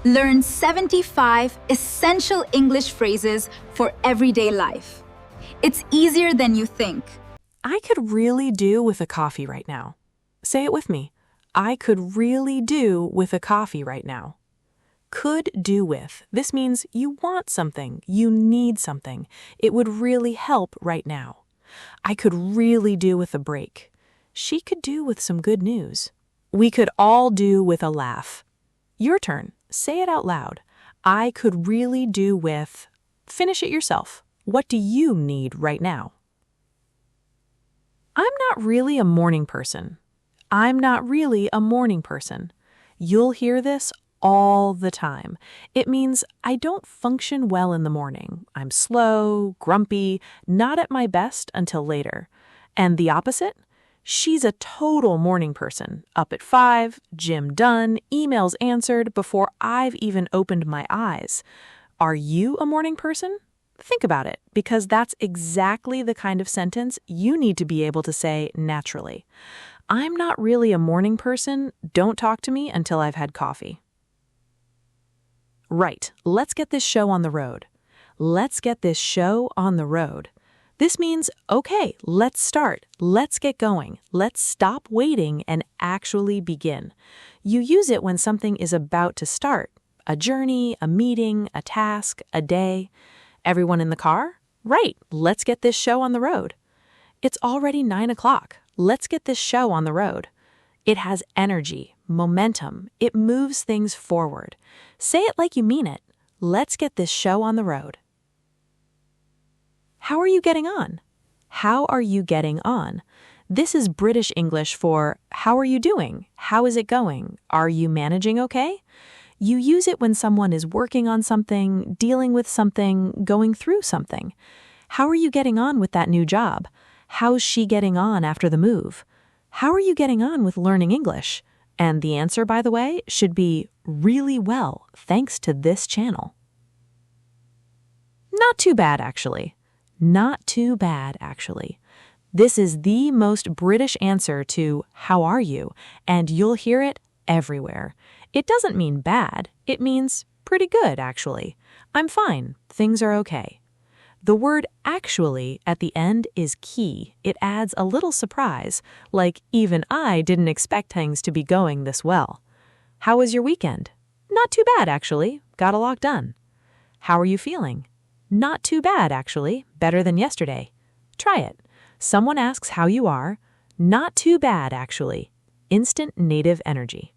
Learn 75 essential English phrases for everyday life. It's easier than you think. I could really do with a coffee right now. Say it with me. I could really do with a coffee right now. Could do with. This means you want something, you need something. It would really help right now. I could really do with a break. She could do with some good news. We could all do with a laugh. Your turn. Say it out loud. I could really do with... Finish it yourself. What do you need right now? I'm not really a morning person. I'm not really a morning person. You'll hear this all the time. It means I don't function well in the morning. I'm slow, grumpy, not at my best until later. And the opposite? She's a total morning person. Up at 5, gym done, emails answered before I've even opened my eyes. Are you a morning person? Think about it, because that's exactly the kind of sentence you need to be able to say naturally. I'm not really a morning person. Don't talk to me until I've had coffee. Right, let's get this show on the road. Let's get this show on the road. This means, okay, let's start. Let's get going. Let's stop waiting and actually begin. You use it when something is about to start. A journey, a meeting, a task, a day. Everyone in the car? Right, let's get this show on the road. It's already 9 o'clock. Let's get this show on the road. It has energy, momentum. It moves things forward. Say it like you mean it. Let's get this show on the road. How are you getting on? How are you getting on? This is British English for how are you doing? How is it going? Are you managing okay? You use it when someone is working on something, dealing with something, going through something. How are you getting on with that new job? How's she getting on after the move? How are you getting on with learning English? And the answer, by the way, should be really well, thanks to this channel. Not too bad, actually. Not too bad, actually. This is the most British answer to how are you, and you'll hear it everywhere. It doesn't mean bad. It means pretty good, actually. I'm fine. Things are okay. The word actually at the end is key. It adds a little surprise, like even I didn't expect things to be going this well. How was your weekend? Not too bad, actually. Got a lot done. How are you feeling? Not too bad, actually. Better than yesterday. Try it. Someone asks how you are. Not too bad, actually. Instant native energy.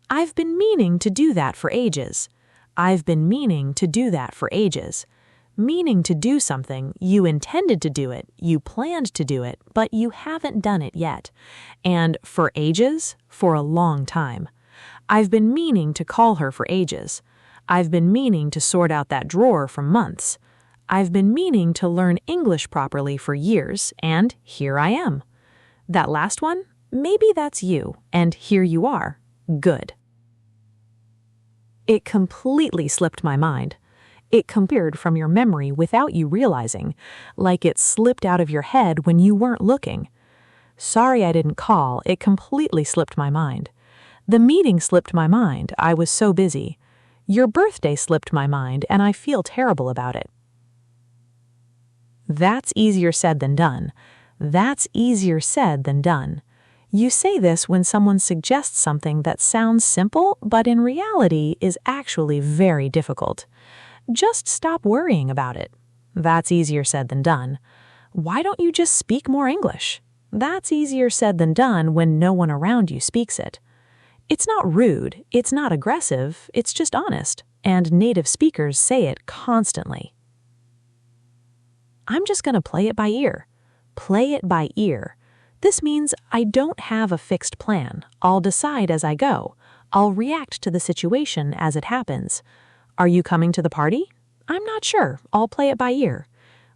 I've been meaning to do that for ages. I've been meaning to do that for ages. Meaning to do something, you intended to do it, you planned to do it, but you haven't done it yet. And for ages, for a long time. I've been meaning to call her for ages. I've been meaning to sort out that drawer for months. I've been meaning to learn English properly for years, and here I am. That last one, maybe that's you, and here you are. Good. It completely slipped my mind. It disappeared from your memory without you realizing, like it slipped out of your head when you weren't looking. Sorry I didn't call, it completely slipped my mind. The meeting slipped my mind, I was so busy. Your birthday slipped my mind, and I feel terrible about it. That's easier said than done. That's easier said than done. You say this when someone suggests something that sounds simple, but in reality is actually very difficult. Just stop worrying about it. That's easier said than done. Why don't you just speak more English? That's easier said than done when no one around you speaks it. It's not rude, it's not aggressive, it's just honest, and native speakers say it constantly. I'm just going to play it by ear. Play it by ear. This means I don't have a fixed plan. I'll decide as I go. I'll react to the situation as it happens. Are you coming to the party? I'm not sure. I'll play it by ear.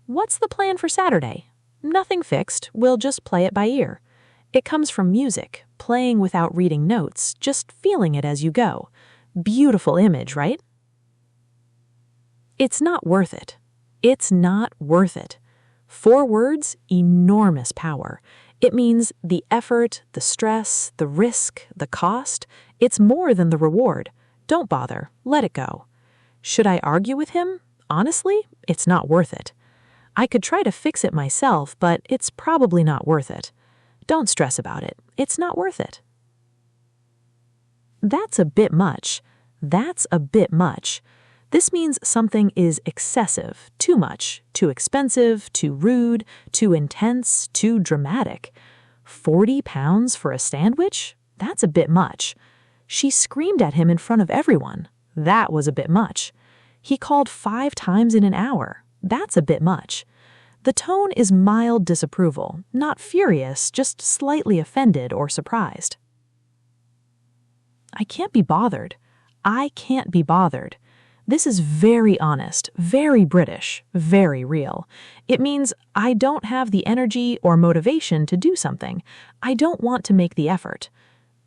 What's the plan for Saturday? Nothing fixed. We'll just play it by ear. It comes from music, playing without reading notes, just feeling it as you go. Beautiful image, right? It's not worth it. It's not worth it. 4 words, enormous power. It means the effort, the stress, the risk, the cost, It's more than the reward. Don't bother. Let it go. Should I argue with him? Honestly, it's not worth it. I could try to fix it myself, but it's probably not worth it. Don't stress about it. It's not worth it. That's a bit much. That's a bit much. This means something is excessive, too much, too expensive, too rude, too intense, too dramatic. 40 pounds for a sandwich? That's a bit much. She screamed at him in front of everyone. That was a bit much. He called 5 times in an hour. That's a bit much. The tone is mild disapproval, not furious, just slightly offended or surprised. I can't be bothered. I can't be bothered. This is very honest, very British, very real. It means I don't have the energy or motivation to do something. I don't want to make the effort.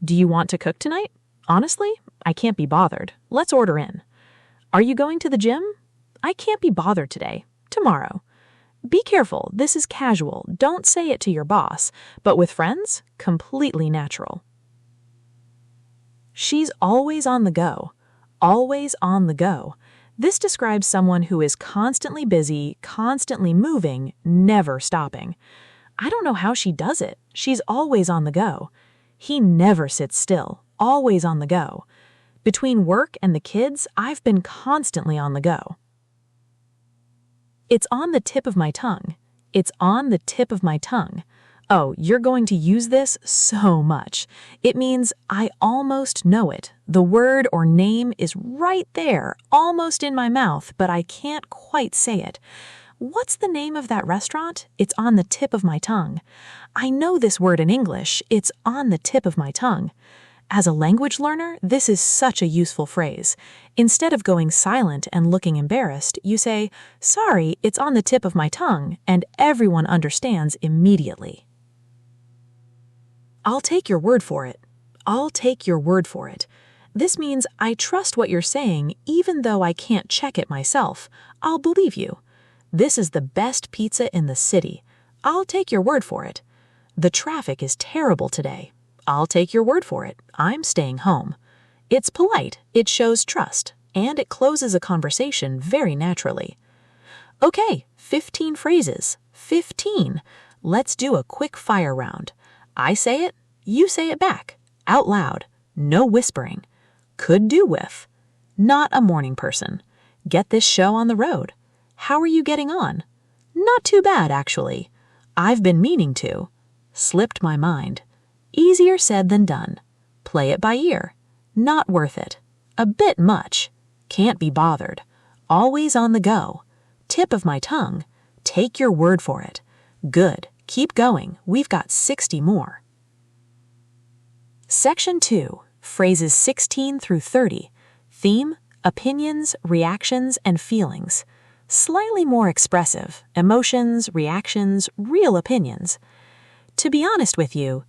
Do you want to cook tonight? Honestly, I can't be bothered. Let's order in. Are you going to the gym? I can't be bothered today. Tomorrow. Be careful, this is casual. Don't say it to your boss, but with friends, completely natural. She's always on the go. Always on the go. This describes someone who is constantly busy, constantly moving, never stopping. I don't know how she does it. She's always on the go. He never sits still, always on the go. Between work and the kids, I've been constantly on the go. It's on the tip of my tongue. It's on the tip of my tongue. Oh, you're going to use this so much. It means I almost know it. The word or name is right there, almost in my mouth, but I can't quite say it. What's the name of that restaurant? It's on the tip of my tongue. I know this word in English. It's on the tip of my tongue. As a language learner, this is such a useful phrase. Instead of going silent and looking embarrassed, you say, "Sorry, it's on the tip of my tongue," and everyone understands immediately. I'll take your word for it. I'll take your word for it. This means I trust what you're saying even though I can't check it myself. I'll believe you. This is the best pizza in the city. I'll take your word for it. The traffic is terrible today. I'll take your word for it. I'm staying home. It's polite, it shows trust, and it closes a conversation very naturally. Okay, 15 phrases. 15. Let's do a quick fire round. I say it, you say it back, out loud, no whispering. Could do with. Not a morning person. Get this show on the road. How are you getting on? Not too bad, actually. I've been meaning to. Slipped my mind. Easier said than done. Play it by ear. Not worth it. A bit much. Can't be bothered. Always on the go. Tip of my tongue. Take your word for it. Good. Keep going. We've got 60 more. Section 2, phrases 16 through 30. Theme, opinions, reactions, and feelings. Slightly more expressive. Emotions, reactions, real opinions. To be honest with you,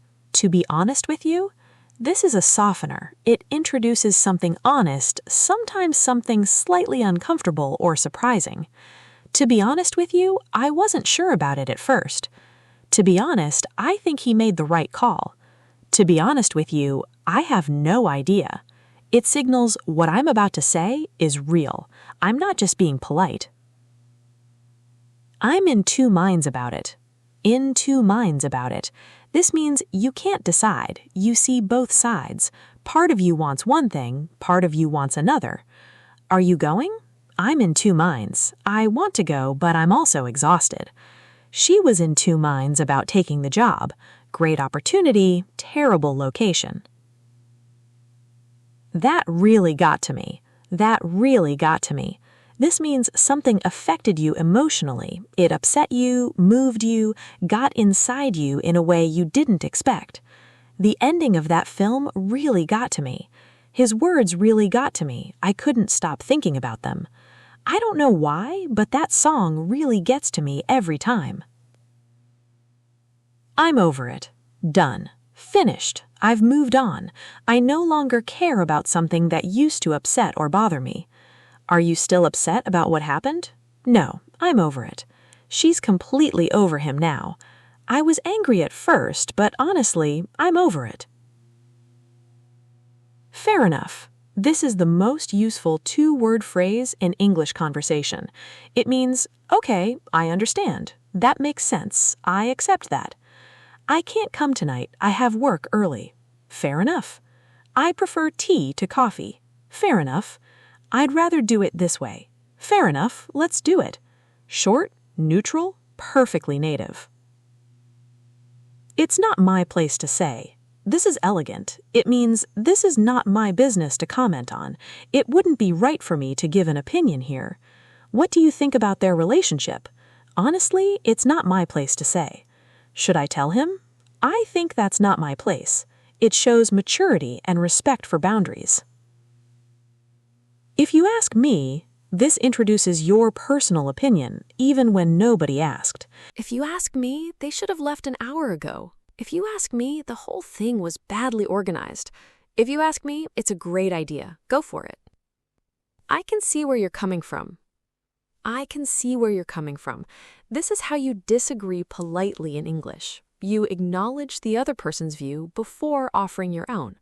this is a softener. It introduces something honest, sometimes something slightly uncomfortable or surprising. To be honest with you, I wasn't sure about it at first. To be honest, I think he made the right call. To be honest with you, I have no idea. It signals what I'm about to say is real. I'm not just being polite. I'm in two minds about it. In two minds about it. This means you can't decide. You see both sides. Part of you wants one thing, part of you wants another. Are you going? I'm in two minds. I want to go, but I'm also exhausted. She was in two minds about taking the job. Great opportunity, terrible location. That really got to me. That really got to me. This means something affected you emotionally. It upset you, moved you, got inside you in a way you didn't expect. The ending of that film really got to me. His words really got to me. I couldn't stop thinking about them. I don't know why, but that song really gets to me every time. I'm over it. Done. Finished. I've moved on. I no longer care about something that used to upset or bother me. Are you still upset about what happened? No, I'm over it. She's completely over him now. I was angry at first, but honestly, I'm over it. Fair enough. This is the most useful two-word phrase in English conversation. It means, okay, I understand. That makes sense. I accept that. I can't come tonight. I have work early. Fair enough. I prefer tea to coffee. Fair enough. I'd rather do it this way. Fair enough. Let's do it. Short, neutral, perfectly native. It's not my place to say. This is elegant. It means this is not my business to comment on. It wouldn't be right for me to give an opinion here. What do you think about their relationship? Honestly, it's not my place to say. Should I tell him? I think that's not my place. It shows maturity and respect for boundaries. If you ask me, this introduces your personal opinion, even when nobody asked. If you ask me, they should have left an hour ago. If you ask me, the whole thing was badly organized. If you ask me, it's a great idea. Go for it. I can see where you're coming from. I can see where you're coming from. This is how you disagree politely in English. You acknowledge the other person's view before offering your own.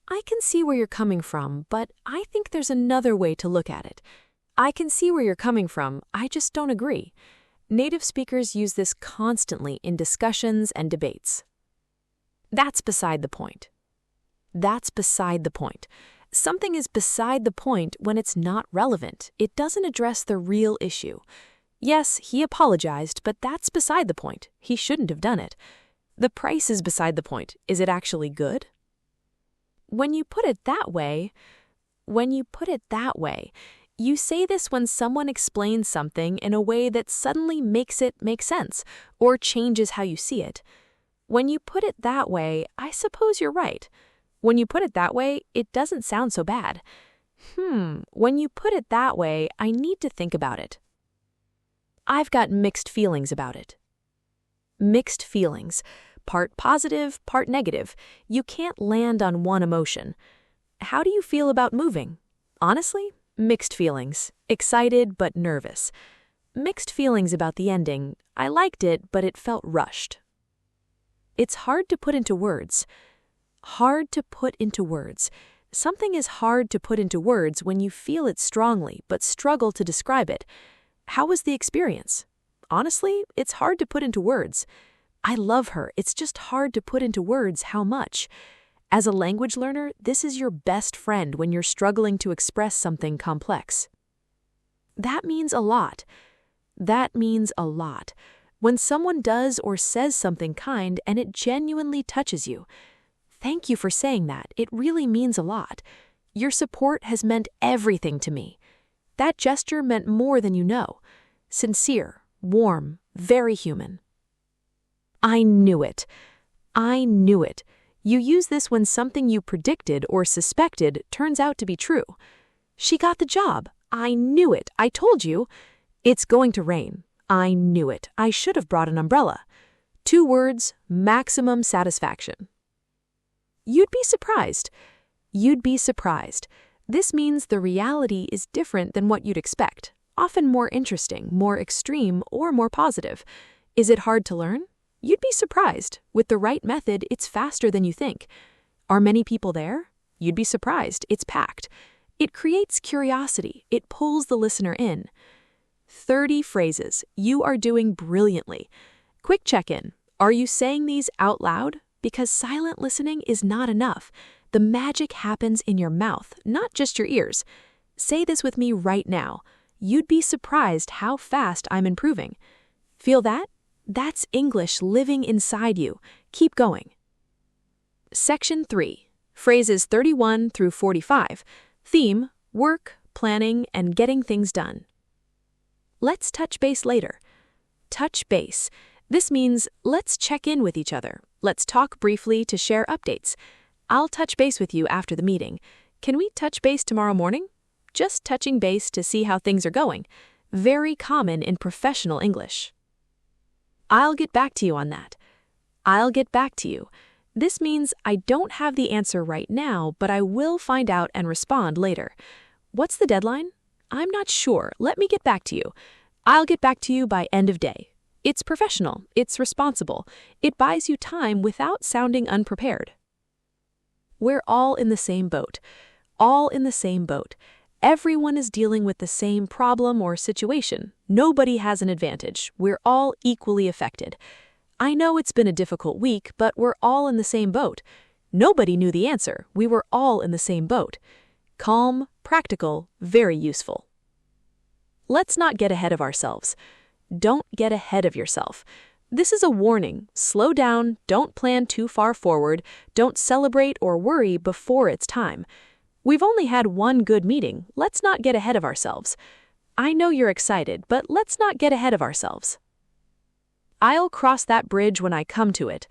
I can see where you're coming from, but I think there's another way to look at it. I can see where you're coming from, I just don't agree. Native speakers use this constantly in discussions and debates. That's beside the point. That's beside the point. Something is beside the point when it's not relevant. It doesn't address the real issue. Yes, he apologized, but that's beside the point. He shouldn't have done it. The price is beside the point. Is it actually good? When you put it that way, you say this when someone explains something in a way that suddenly makes it make sense or changes how you see it. When you put it that way, I suppose you're right. When you put it that way, it doesn't sound so bad. When you put it that way, I need to think about it. I've got mixed feelings about it. Mixed feelings. Part positive, part negative. You can't land on one emotion. How do you feel about moving? Honestly, mixed feelings. Excited but nervous. Mixed feelings about the ending. I liked it, but it felt rushed. It's hard to put into words. Hard to put into words. Something is hard to put into words when you feel it strongly but struggle to describe it. How was the experience? Honestly, it's hard to put into words. I love her. It's just hard to put into words how much. As a language learner, this is your best friend when you're struggling to express something complex. That means a lot. That means a lot. When someone does or says something kind and it genuinely touches you. Thank you for saying that. It really means a lot. Your support has meant everything to me. That gesture meant more than you know. Sincere, warm, very human. I knew it. I knew it. You use this when something you predicted or suspected turns out to be true. She got the job. I knew it. I told you. It's going to rain. I knew it. I should have brought an umbrella. 2 words, maximum satisfaction. You'd be surprised. You'd be surprised. This means the reality is different than what you'd expect, often more interesting, more extreme, or more positive. Is it hard to learn? You'd be surprised. With the right method, it's faster than you think. Are many people there? You'd be surprised. It's packed. It creates curiosity. It pulls the listener in. 30 phrases. You are doing brilliantly. Quick check-in. Are you saying these out loud? Because silent listening is not enough. The magic happens in your mouth, not just your ears. Say this with me right now. You'd be surprised how fast I'm improving. Feel that? That's English living inside you. Keep going. Section 3. Phrases 31 through 45. Theme, work, planning, and getting things done. Let's touch base later. Touch base. This means let's check in with each other. Let's talk briefly to share updates. I'll touch base with you after the meeting. Can we touch base tomorrow morning? Just touching base to see how things are going. Very common in professional English. I'll get back to you on that. I'll get back to you. This means I don't have the answer right now, but I will find out and respond later. What's the deadline? I'm not sure. Let me get back to you. I'll get back to you by end of day. It's professional. It's responsible. It buys you time without sounding unprepared. We're all in the same boat. All in the same boat. Everyone is dealing with the same problem or situation. Nobody has an advantage. We're all equally affected. I know it's been a difficult week, but we're all in the same boat. Nobody knew the answer. We were all in the same boat. Calm, practical, very useful. Let's not get ahead of ourselves. Don't get ahead of yourself. This is a warning. Slow down, don't plan too far forward, don't celebrate or worry before it's time. We've only had one good meeting. Let's not get ahead of ourselves. I know you're excited, but let's not get ahead of ourselves. I'll cross that bridge when I come to it.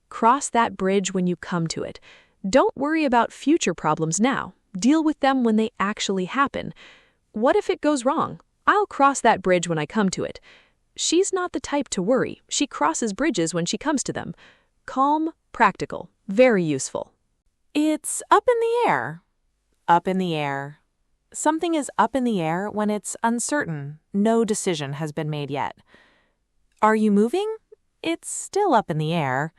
Cross that bridge when you come to it. Don't worry about future problems now. Deal with them when they actually happen. What if it goes wrong? I'll cross that bridge when I come to it. She's not the type to worry. She crosses bridges when she comes to them. Calm, practical, very useful. It's up in the air. Up in the air. Something is up in the air when it's uncertain. No decision has been made yet. Are you moving? It's still up in the air.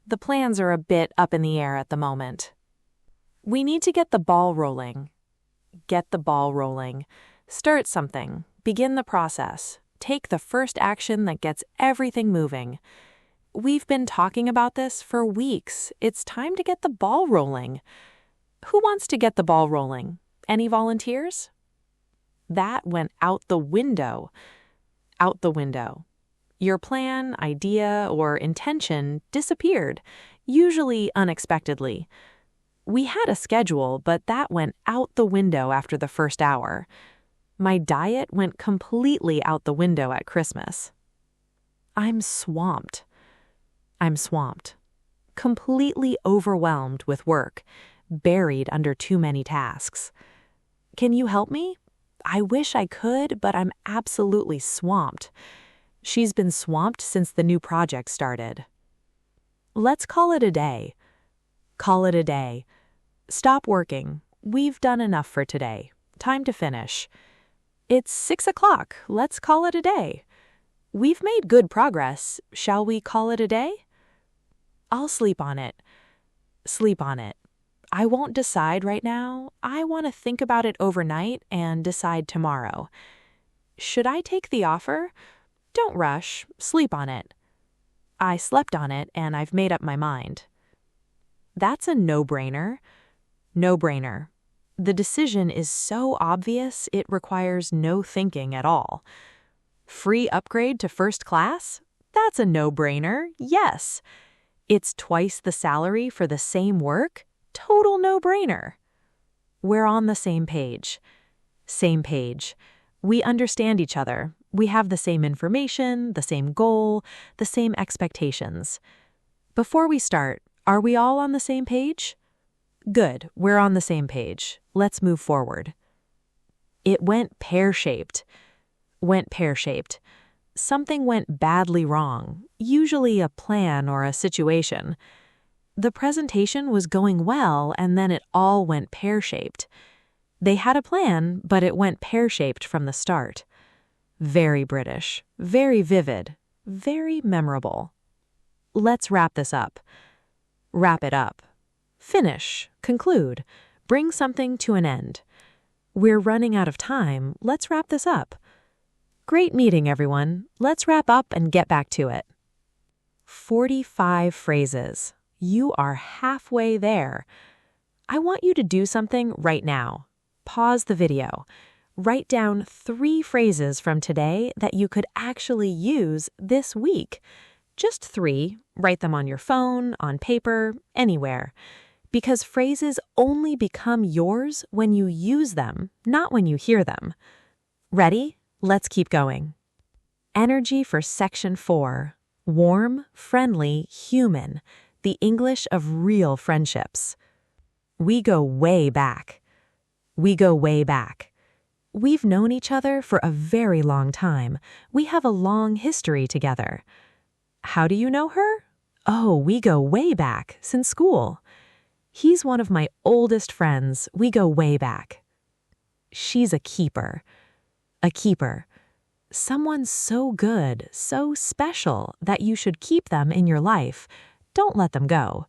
The plans are a bit up in the air at the moment. We need to get the ball rolling. Get the ball rolling. Start something. Begin the process. Take the first action that gets everything moving. We've been talking about this for weeks. It's time to get the ball rolling. Who wants to get the ball rolling? Any volunteers? That went out the window. Out the window. Your plan, idea, or intention disappeared, usually unexpectedly. We had a schedule, but that went out the window after the first hour. My diet went completely out the window at Christmas. I'm swamped. I'm swamped. Completely overwhelmed with work, buried under too many tasks. Can you help me? I wish I could, but I'm absolutely swamped. She's been swamped since the new project started. Let's call it a day. Call it a day. Stop working. We've done enough for today. Time to finish. It's 6 o'clock. Let's call it a day. We've made good progress. Shall we call it a day? I'll sleep on it. Sleep on it. I won't decide right now. I want to think about it overnight and decide tomorrow. Should I take the offer? Don't rush. Sleep on it. I slept on it and I've made up my mind. That's a no-brainer. No-brainer. The decision is so obvious it requires no thinking at all. Free upgrade to first class? That's a no-brainer, yes. It's twice the salary for the same work? Total no-brainer. We're on the same page. Same page. We understand each other. We have the same information, the same goal, the same expectations. Before we start, are we all on the same page? Good, we're on the same page. Let's move forward. It went pear-shaped. Went pear-shaped. Something went badly wrong, usually a plan or a situation. The presentation was going well, and then it all went pear-shaped. They had a plan, but it went pear-shaped from the start. Very British, very vivid, very memorable. Let's wrap this up. Wrap it up. Finish, conclude, bring something to an end. We're running out of time. Let's wrap this up. Great meeting, everyone. Let's wrap up and get back to it. 45 phrases. You are halfway there. I want you to do something right now. Pause the video. Write down 3 phrases from today that you could actually use this week. Just 3. Write them on your phone, on paper, anywhere. Because phrases only become yours when you use them, not when you hear them. Ready? Let's keep going. Energy for Section 4. Warm, friendly, human. The English of real friendships. We go way back. We go way back. We've known each other for a very long time. We have a long history together. How do you know her? Oh, we go way back, since school. He's one of my oldest friends. We go way back. She's a keeper. A keeper. Someone so good, so special that you should keep them in your life. Don't let them go.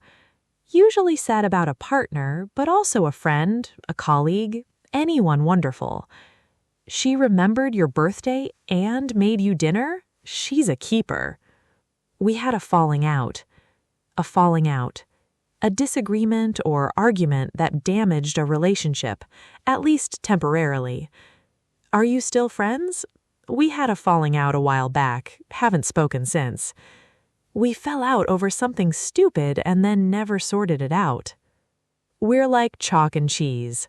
Usually said about a partner, but also a friend, a colleague, anyone wonderful. She remembered your birthday and made you dinner? She's a keeper. We had a falling out. A falling out. A disagreement or argument that damaged a relationship, at least temporarily. Are you still friends? We had a falling out a while back, haven't spoken since. We fell out over something stupid and then never sorted it out. We're like chalk and cheese.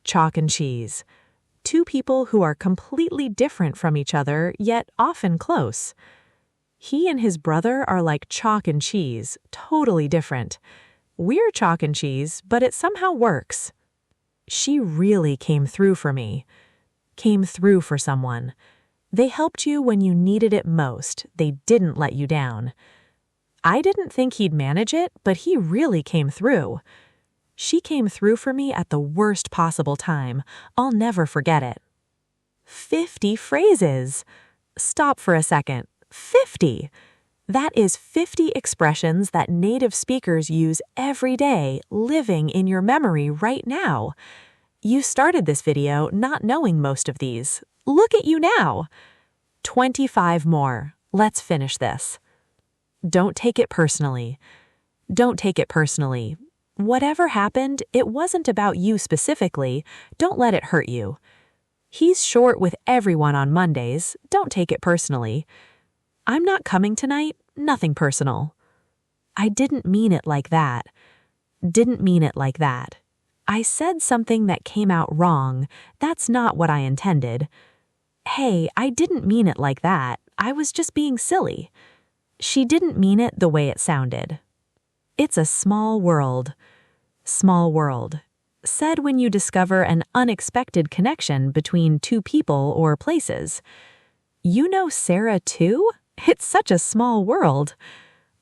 Chalk and cheese. Two people who are completely different from each other, yet often close. He and his brother are like chalk and cheese, totally different. We're chalk and cheese, but it somehow works. She really came through for me. Came through for someone. They helped you when you needed it most. They didn't let you down. I didn't think he'd manage it, but he really came through. She came through for me at the worst possible time. I'll never forget it. 50 phrases. Stop for a second. 50. That is 50 expressions that native speakers use every day, living in your memory right now. You started this video not knowing most of these. Look at you now. 25 more. Let's finish this. Don't take it personally. Don't take it personally. Whatever happened, it wasn't about you specifically. Don't let it hurt you. He's short with everyone on Mondays. Don't take it personally. I'm not coming tonight. Nothing personal. I didn't mean it like that. Didn't mean it like that. I said something that came out wrong. That's not what I intended. Hey, I didn't mean it like that. I was just being silly. She didn't mean it the way it sounded. It's a small world. Small world. Said when you discover an unexpected connection between two people or places. You know Sarah too? It's such a small world.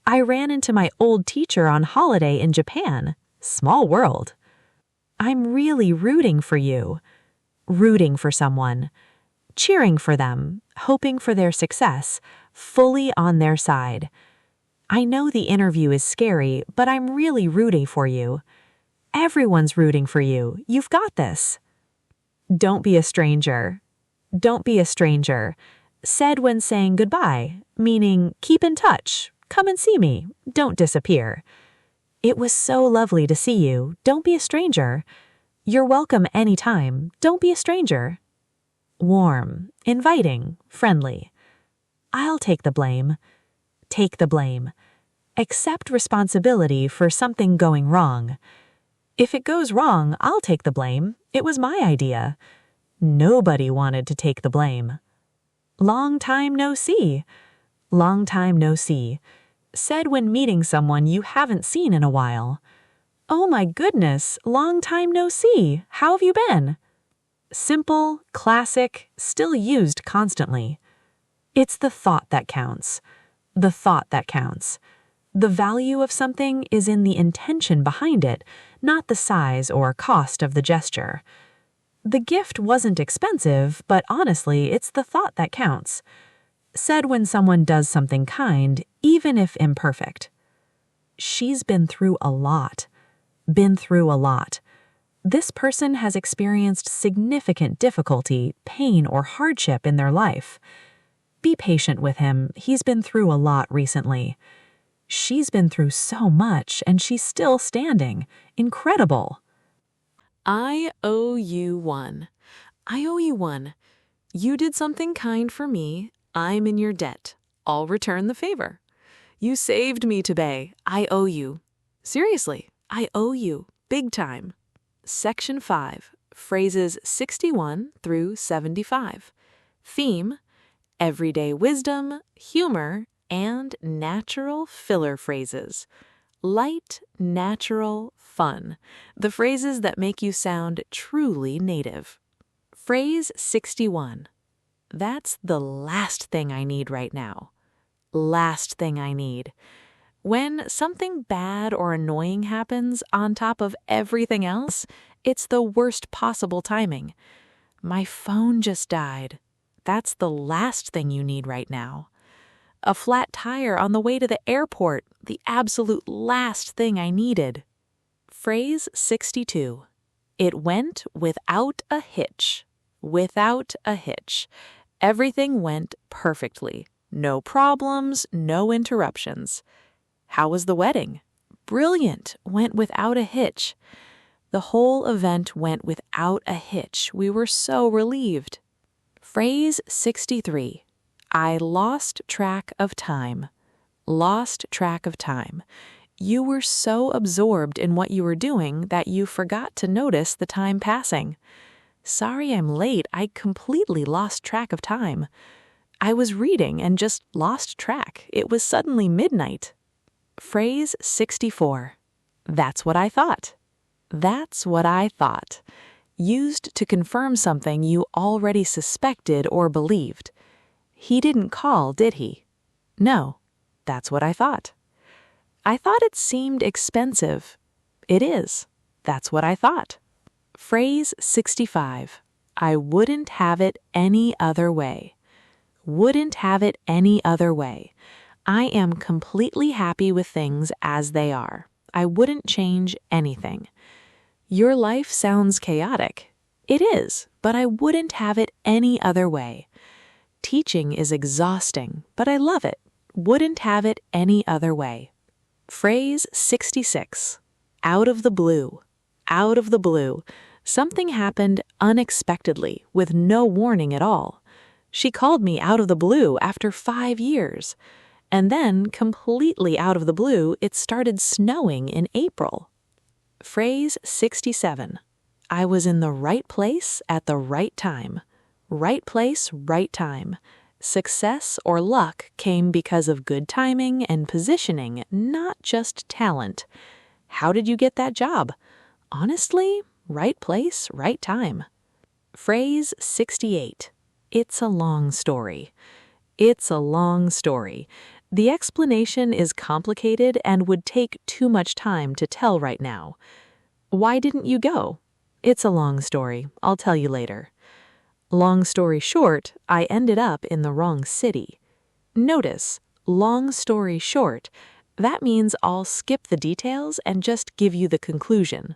I ran into my old teacher on holiday in Japan. Small world. I'm really rooting for you. Rooting for someone. Cheering for them, hoping for their success, fully on their side. I know the interview is scary, but I'm really rooting for you. Everyone's rooting for you. You've got this. Don't be a stranger. Don't be a stranger. Said when saying goodbye, meaning keep in touch, come and see me, don't disappear. It was so lovely to see you. Don't be a stranger. You're welcome anytime. Don't be a stranger. Warm, inviting, friendly. I'll take the blame. Take the blame. Accept responsibility for something going wrong. If it goes wrong, I'll take the blame. It was my idea. Nobody wanted to take the blame. Long time no see. Long time no see. Said when meeting someone you haven't seen in a while. Oh my goodness, long time no see. How have you been? Simple, classic, still used constantly. It's the thought that counts. The thought that counts. The value of something is in the intention behind it, not the size or cost of the gesture. The gift wasn't expensive, but honestly, it's the thought that counts. Said when someone does something kind, even if imperfect. She's been through a lot. Been through a lot. This person has experienced significant difficulty, pain, or hardship in their life. Be patient with him. He's been through a lot recently. She's been through so much, and she's still standing. Incredible. I owe you one. I owe you one. You did something kind for me. I'm in your debt. I'll return the favor. You saved me today. I owe you. Seriously, I owe you. Big time. Section 5, phrases 61 through 75. Theme, everyday wisdom, humor, and natural filler phrases. Light, natural, fun. The phrases that make you sound truly native. Phrase 61. That's the last thing I need right now. Last thing I need. When something bad or annoying happens on top of everything else, it's the worst possible timing. My phone just died. That's the last thing you need right now. A flat tire on the way to the airport, the absolute last thing I needed. Phrase 62. It went without a hitch. Without a hitch. Everything went perfectly. No problems, no interruptions. How was the wedding? Brilliant. Went without a hitch. The whole event went without a hitch. We were so relieved. Phrase 63. I lost track of time. Lost track of time. You were so absorbed in what you were doing that you forgot to notice the time passing. Sorry I'm late. I completely lost track of time. I was reading and just lost track. It was suddenly midnight. Phrase 64. That's what I thought. That's what I thought. Used to confirm something you already suspected or believed. He didn't call, did he? No. That's what I thought. I thought it seemed expensive. It is. That's what I thought. Phrase 65. I wouldn't have it any other way. Wouldn't have it any other way. I am completely happy with things as they are. I wouldn't change anything. Your life sounds chaotic. It is, but I wouldn't have it any other way. Teaching is exhausting, but I love it. Wouldn't have it any other way. Phrase 66. Out of the blue. Out of the blue. Something happened unexpectedly, with no warning at all. She called me out of the blue after 5 years. And then, completely out of the blue, it started snowing in April. Phrase 67. I was in the right place at the right time. Right place, right time. Success or luck came because of good timing and positioning, not just talent. How did you get that job? Honestly, right place, right time. Phrase 68. It's a long story. It's a long story. The explanation is complicated and would take too much time to tell right now. Why didn't you go? It's a long story. I'll tell you later. Long story short, I ended up in the wrong city. Notice, long story short, that means I'll skip the details and just give you the conclusion.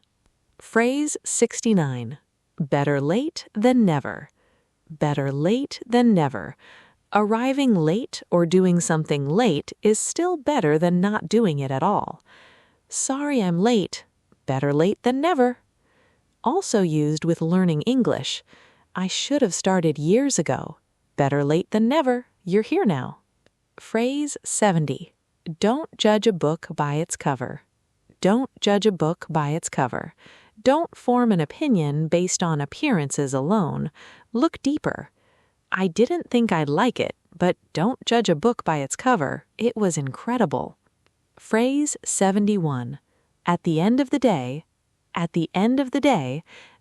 Phrase 69. Better late than never. Better late than never. Arriving late or doing something late is still better than not doing it at all. Sorry I'm late. Better late than never. Also used with learning English. I should have started years ago. Better late than never. You're here now. Phrase 70. Don't judge a book by its cover. Don't judge a book by its cover. Don't form an opinion based on appearances alone. Look deeper. I didn't think I'd like it, but don't judge a book by its cover. It was incredible. Phrase 71. At the end of the day,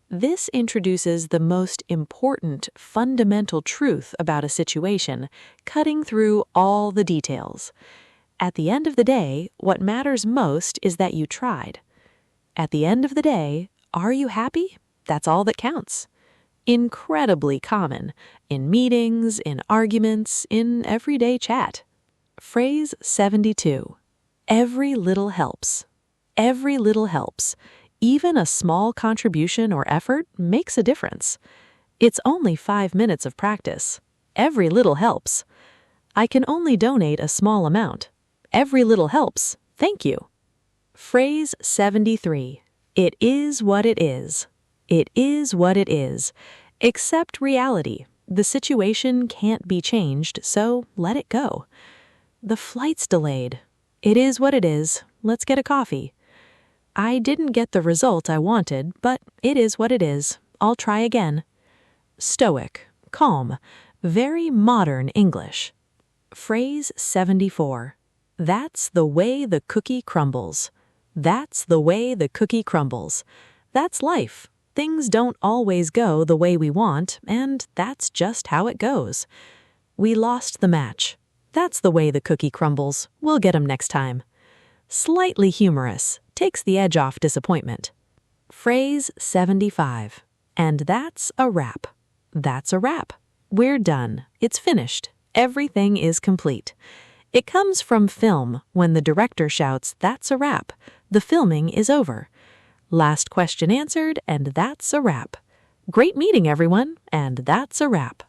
this introduces the most important, fundamental truth about a situation, cutting through all the details. At the end of the day, what matters most is that you tried. At the end of the day, are you happy? That's all that counts. Incredibly common in meetings, in arguments, in everyday chat. Phrase 72. Every little helps. Every little helps. Even a small contribution or effort makes a difference. It's only 5 minutes of practice. Every little helps. I can only donate a small amount. Every little helps. Thank you. Phrase 73. It is what it is. It is what it is. Accept reality. The situation can't be changed, so let it go. The flight's delayed. It is what it is. Let's get a coffee. I didn't get the result I wanted, but it is what it is. I'll try again. Stoic, calm, very modern English. Phrase 74. That's the way the cookie crumbles. That's the way the cookie crumbles. That's life. Things don't always go the way we want, and that's just how it goes. We lost the match. That's the way the cookie crumbles. We'll get 'em next time. Slightly humorous. Takes the edge off disappointment. Phrase 75. And that's a wrap. That's a wrap. We're done. It's finished. Everything is complete. It comes from film when the director shouts, "That's a wrap. The filming is over." Last question answered, and that's a wrap. Great meeting, everyone, and that's a wrap.